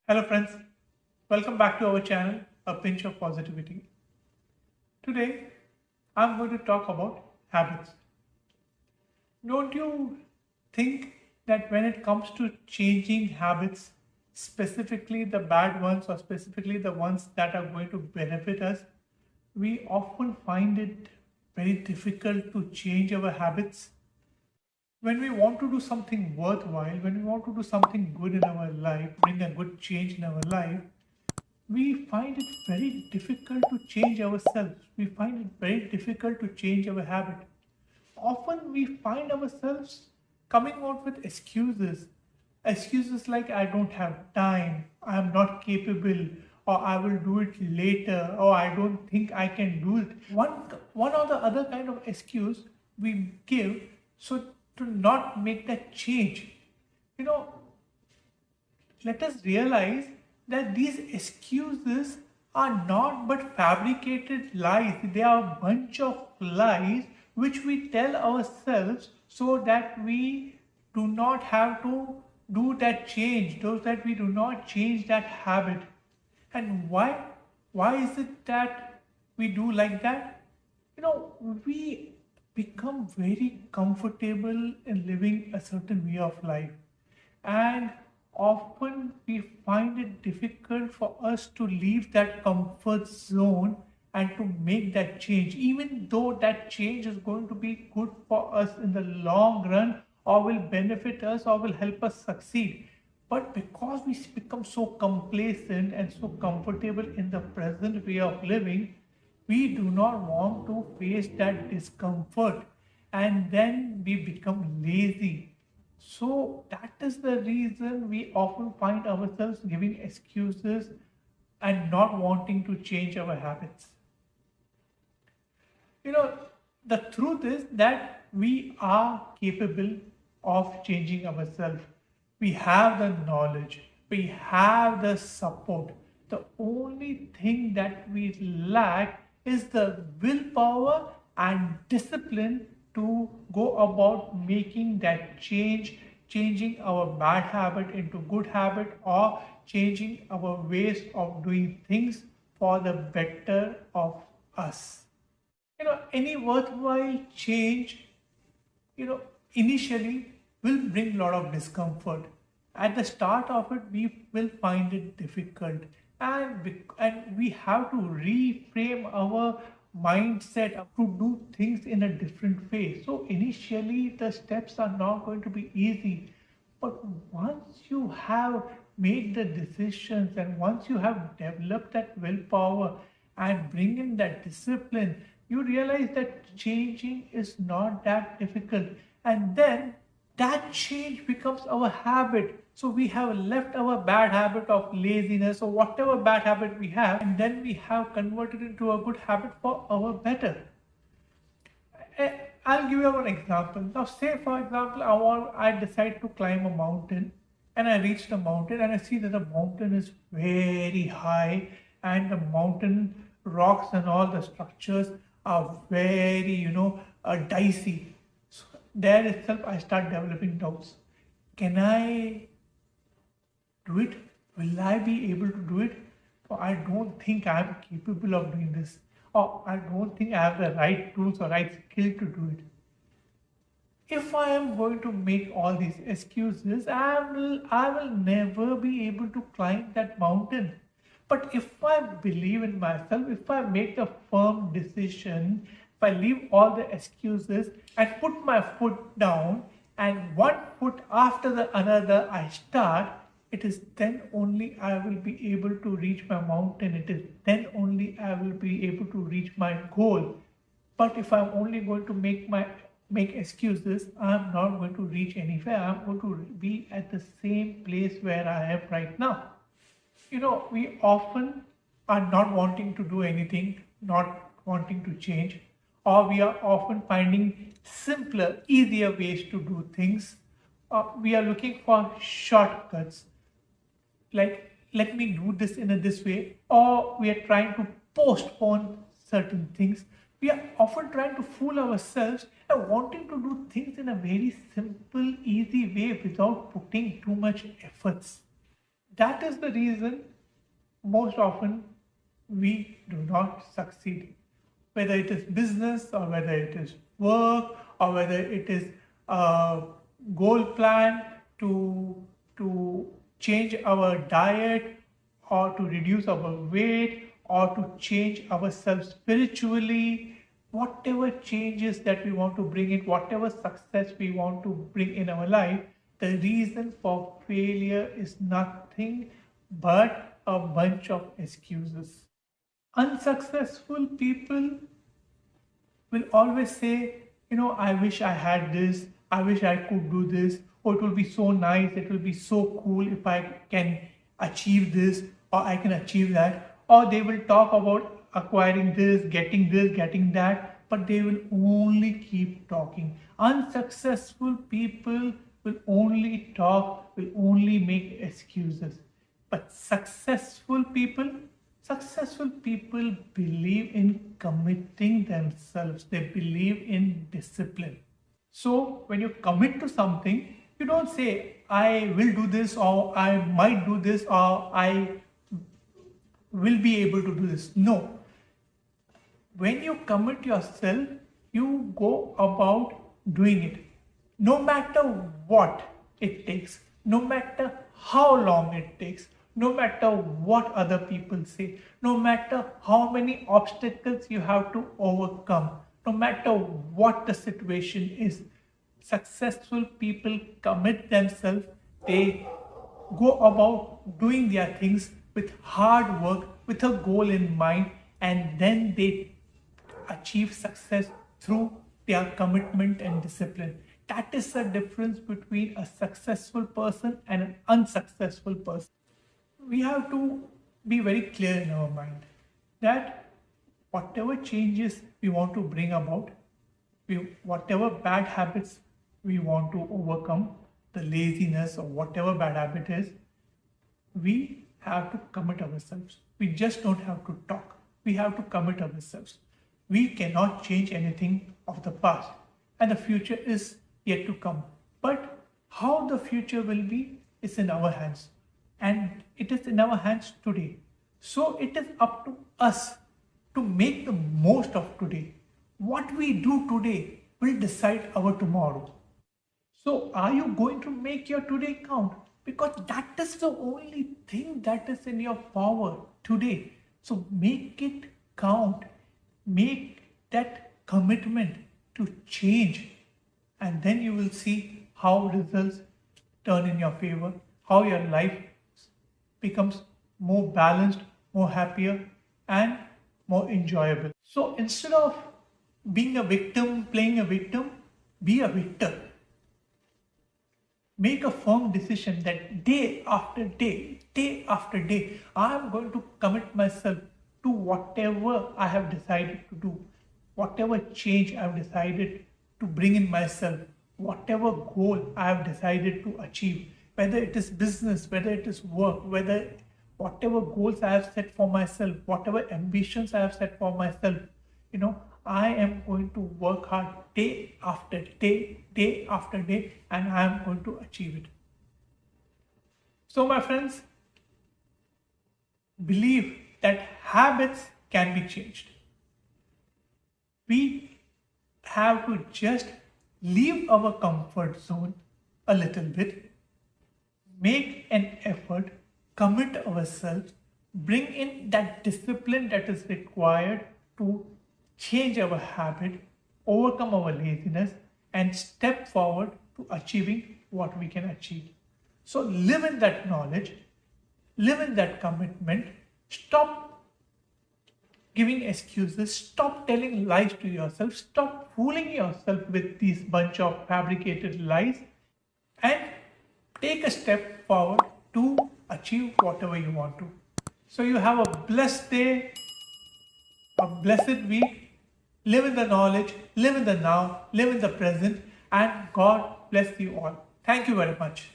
Hello friends, welcome back to our channel, A Pinch of Positivity. Today, I'm going to talk about habits. Don't you think that when it comes to changing habits, specifically the bad ones or specifically the ones that are going to benefit us, we often find it very difficult to change our habits? When we want to do something worthwhile, when we want to do something good in our life, bring a good change in our life, we find it very difficult to change ourselves. We find it very difficult to change our habit. Often we find ourselves coming out with excuses. Excuses like I don't have time, I am not capable, or I will do it later, or I don't think I can do it. One or the other kind of excuse we give so to not make that change. You know, let us realize that these excuses are not but fabricated lies. They are a bunch of lies which we tell ourselves so that we do not have to do that change, so that we do not change that habit. And why is it that we do like that? We become very comfortable in living a certain way of life, and often we find it difficult for us to leave that comfort zone and to make that change, even though that change is going to be good for us in the long run or will benefit us or will help us succeed. But because we become so complacent and so comfortable in the present way of living, we do not want to face that discomfort, and then we become lazy. So that is the reason we often find ourselves giving excuses and not wanting to change our habits. You know, the truth is that we are capable of changing ourselves. We have the knowledge, we have the support. The only thing that we lack is the willpower and discipline to go about making that change, changing our bad habit into good habit, or changing our ways of doing things for the better of us. Any worthwhile change, you know initially will bring a lot of discomfort. At the start of it we will find it difficult, and we have to reframe our mindset to do things in a different way. So initially the steps are not going to be easy, but once you have made the decisions and once you have developed that willpower and bring in that discipline, you realize that changing is not that difficult. And then that change becomes our habit. So we have left our bad habit of laziness or whatever bad habit we have, and then we have converted it into a good habit for our better. I'll give you one example. Now, say for example, I decide to climb a mountain, and I reach the mountain, and I see that the mountain is very high, and the mountain rocks and all the structures are very, dicey. So there itself, I start developing doubts. Can I do it? Will I be able to do it? Or I don't think I am capable of doing this. Or I don't think I have the right tools or right skill to do it. If I am going to make all these excuses, I will never be able to climb that mountain. But if I believe in myself, if I make a firm decision, if I leave all the excuses and put my foot down, and one foot after the another I start, it is then only I will be able to reach my mountain. It is then only I will be able to reach my goal. But if I'm only going to make excuses, I'm not going to reach anywhere. I'm going to be at the same place where I am right now. We often are not wanting to do anything, not wanting to change, or we are often finding simpler, easier ways to do things. We are looking for shortcuts, like let me do this in this way, or we are trying to postpone certain things. We are often trying to fool ourselves and wanting to do things in a very simple, easy way without putting too much efforts. That is the reason most often we do not succeed. Whether it is business or whether it is work or whether it is a goal plan to change our diet or to reduce our weight or to change ourselves spiritually, whatever changes that we want to bring in, whatever success we want to bring in our life, the reason for failure is nothing but a bunch of excuses. Unsuccessful people will always say, I wish I had this, I wish I could do this, or it will be so nice, it will be so cool if I can achieve this, or I can achieve that. Or they will talk about acquiring this, getting that, but they will only keep talking. Unsuccessful people will only talk, will only make excuses. But successful people believe in committing themselves. They believe in discipline. So when you commit to something, you don't say, I will do this, or I might do this, or I will be able to do this. No. When you commit yourself, you go about doing it. No matter what it takes, no matter how long it takes, no matter what other people say, no matter how many obstacles you have to overcome, no matter what the situation is, successful people commit themselves. They go about doing their things with hard work, with a goal in mind, and then they achieve success through their commitment and discipline. That is the difference between a successful person and an unsuccessful person. We have to be very clear in our mind that whatever changes we want to bring about, whatever bad habits we want to overcome, the laziness or whatever bad habit is, we have to commit ourselves. We just don't have to talk. We have to commit ourselves. We cannot change anything of the past, and the future is yet to come. But how the future will be is in our hands, and it is in our hands today. So it is up to us to make the most of today. What we do today will decide our tomorrow. So are you going to make your today count? Because that is the only thing that is in your power today. So make it count. Make that commitment to change, and then you will see how results turn in your favor, how your life becomes more balanced, more happier, and more enjoyable. So instead of being a victim, playing a victim, be a victor. Make a firm decision that day after day, I am going to commit myself to whatever I have decided to do, whatever change I have decided to bring in myself, whatever goal I have decided to achieve, whether it is business, whether it is work, whatever goals I have set for myself, whatever ambitions I have set for myself, I am going to work hard day after day, and I am going to achieve it. So my friends, believe that habits can be changed. We have to just leave our comfort zone a little bit, make an effort, commit ourselves, bring in that discipline that is required to change our habit, overcome our laziness, and step forward to achieving what we can achieve. So live in that knowledge, live in that commitment, stop giving excuses, stop telling lies to yourself, stop fooling yourself with these bunch of fabricated lies, and take a step forward to achieve whatever you want to. So you have a blessed day, a blessed week. Live in the knowledge, live in the now, live in the present, and God bless you all. Thank you very much.